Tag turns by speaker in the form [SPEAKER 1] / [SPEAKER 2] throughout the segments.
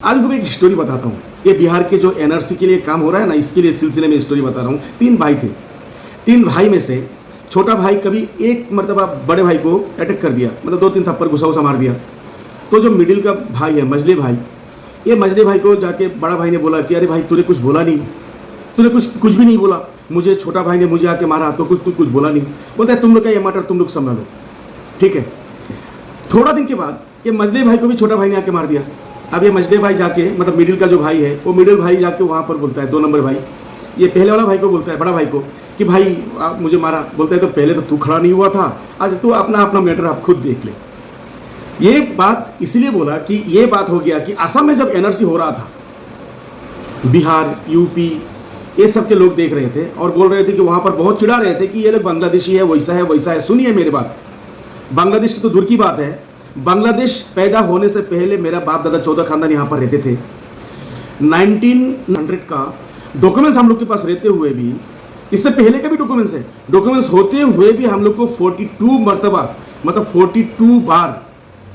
[SPEAKER 1] आज मैं एक स्टोरी बताता हूँ। ये बिहार के जो एनआरसी के लिए काम हो रहा है ना, इसके लिए सिलसिले में स्टोरी बता रहा हूँ। 3 भाई थे। 3 भाई में से छोटा भाई कभी एक मरतबा बड़े भाई को अटैक कर दिया, मतलब 2-3 थप्पड़ घुसा मार दिया। तो जो मिडिल का भाई है, मझले भाई, ये मझले भाई को जाके बड़ा भाई ने बोला कि अरे भाई तूने कुछ बोला नहीं, तूने कुछ भी नहीं बोला, मुझे छोटा भाई ने मुझे आके मारा तो कुछ बोला नहीं। बोलता है तुम लोग का ये मैटर तुम लोग संभालो, ठीक है। थोड़ा दिन के बाद ये मझले भाई को भी छोटा भाई ने आके मार दिया। अब ये मझले भाई जाके, मतलब मिडिल का जो भाई है, वो मिडिल भाई जाके वहाँ पर बोलता है 2 नंबर भाई, ये पहले वाला भाई को बोलता है, बड़ा भाई को, कि भाई आप मुझे मारा। बोलता है तो पहले तो तू खड़ा नहीं हुआ था, आज तू अपना मैटर आप खुद देख ले। ये बात इसलिए बोला कि ये बात हो गया कि असम में जब एनआरसी हो रहा था, बिहार, यूपी, ये सब के लोग देख रहे थे और बोल रहे थे कि वहाँ पर बहुत चिढ़ा रहे थे कि ये लोग बांग्लादेशी है, वैसा है वैसा है। सुनिए मेरी बात, बांग्लादेश की तो दूर की बात है, बांग्लादेश पैदा होने से पहले मेरा बाप दादा 14 खानदान यहाँ पर रहते थे। 1900 का डॉक्यूमेंट्स हम लोग के पास रहते हुए भी, इससे पहले का भी डॉक्यूमेंट्स है, डॉक्यूमेंट्स होते हुए भी हम लोग को 42 मरतबा, मतलब 42 बार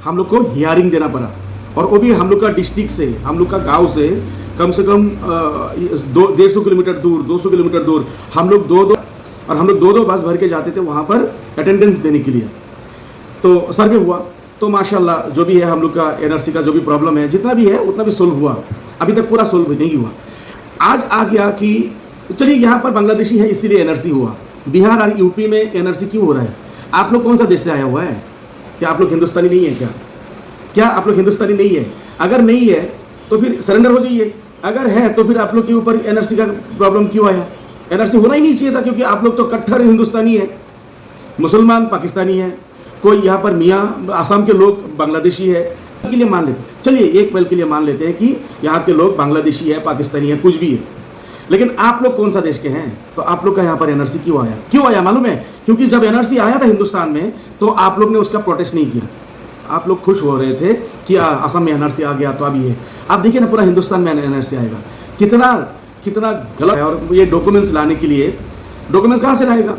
[SPEAKER 1] हम लोग को हियरिंग देना पड़ा। और वो भी हम लोग का डिस्ट्रिक्ट से, हम लोग का गांव से कम 150 किलोमीटर दूर, 200 किलोमीटर दूर हम लोग दो बस भर के जाते थे वहाँ पर अटेंडेंस देने के लिए। तो सर्वे हुआ तो माशाल्लाह जो भी है हम लोग का एनआरसी का जो भी प्रॉब्लम है, जितना भी है उतना भी सोल्व हुआ। अभी तक पूरा सोल्व नहीं हुआ। आज आ गया कि चलिए यहाँ पर बांग्लादेशी है इसीलिए एनआरसी हुआ। बिहार और यूपी में एनआरसी क्यों हो रहा है? आप लोग कौन सा देश से आया हुआ है? क्या आप लोग हिंदुस्तानी नहीं है? क्या आप लोग हिंदुस्तानी नहीं है? अगर नहीं है तो फिर सरेंडर हो जाइए। अगर है तो फिर आप लोग के ऊपर एनआरसी का प्रॉब्लम क्यों आया? एनआरसी होना ही नहीं चाहिए था, क्योंकि आप लोग तो कट्टर हिंदुस्तानी है, मुसलमान पाकिस्तानी है, कोई यहाँ पर मियाँ आसाम के लोग बांग्लादेशी है के लिए मान लेते। चलिए एक पल के लिए मान लेते हैं कि यहाँ के लोग बांग्लादेशी है, पाकिस्तानी है, कुछ भी है, लेकिन आप लोग कौन सा देश के हैं? तो आप लोग का यहाँ पर एनआरसी क्यों आया मालूम है? क्योंकि जब एनआरसी आया था हिंदुस्तान में तो आप लोग ने उसका प्रोटेस्ट नहीं किया। आप लोग खुश हो रहे थे कि असम में एनआरसी आ गया तो अभी है। आप देखिए ना पूरा हिंदुस्तान में एनआरसी आएगा, कितना गलत है। और ये डॉक्यूमेंट्स लाने के लिए, डॉक्यूमेंट्स कहाँ से लाएगा?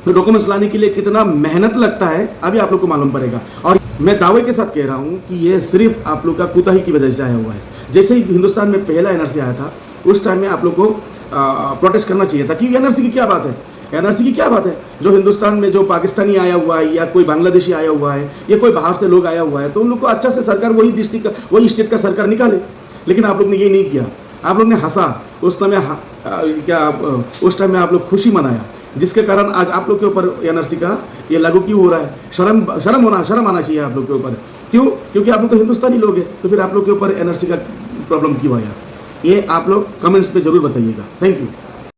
[SPEAKER 1] तो डॉक्यूमेंट्स लाने के लिए कितना मेहनत लगता है अभी आप लोग को मालूम पड़ेगा। और मैं दावे के साथ कह रहा हूँ कि ये सिर्फ आप लोग का कुताही की वजह से आया हुआ है। जैसे ही हिंदुस्तान में पहला एनआरसी आया था उस टाइम में आप लोग को प्रोटेस्ट करना चाहिए था कि एनआरसी की क्या बात है, एनआरसी की क्या बात है। जो हिंदुस्तान में जो पाकिस्तानी आया हुआ है या कोई बांग्लादेशी आया हुआ है या कोई बाहर से लोग आया हुआ है तो उन लोग को अच्छा से सरकार वही डिस्ट्रिक्ट का, वही स्टेट का सरकार निकाले। लेकिन आप लोग ने ये नहीं किया। आप लोग ने हंसा उस समय, उस टाइम में आप लोग खुशी मनाया, जिसके कारण आज आप लोग के ऊपर एनआरसी का ये लागू क्यों हो रहा है? शर्म आना चाहिए आप लोग के ऊपर। क्यों? क्योंकि आप लोग तो हिंदुस्तानी लोग हैं, तो फिर आप लोग के ऊपर एनआरसी का प्रॉब्लम क्यों आया? ये आप लोग कमेंट्स पे जरूर बताइएगा। Thank you.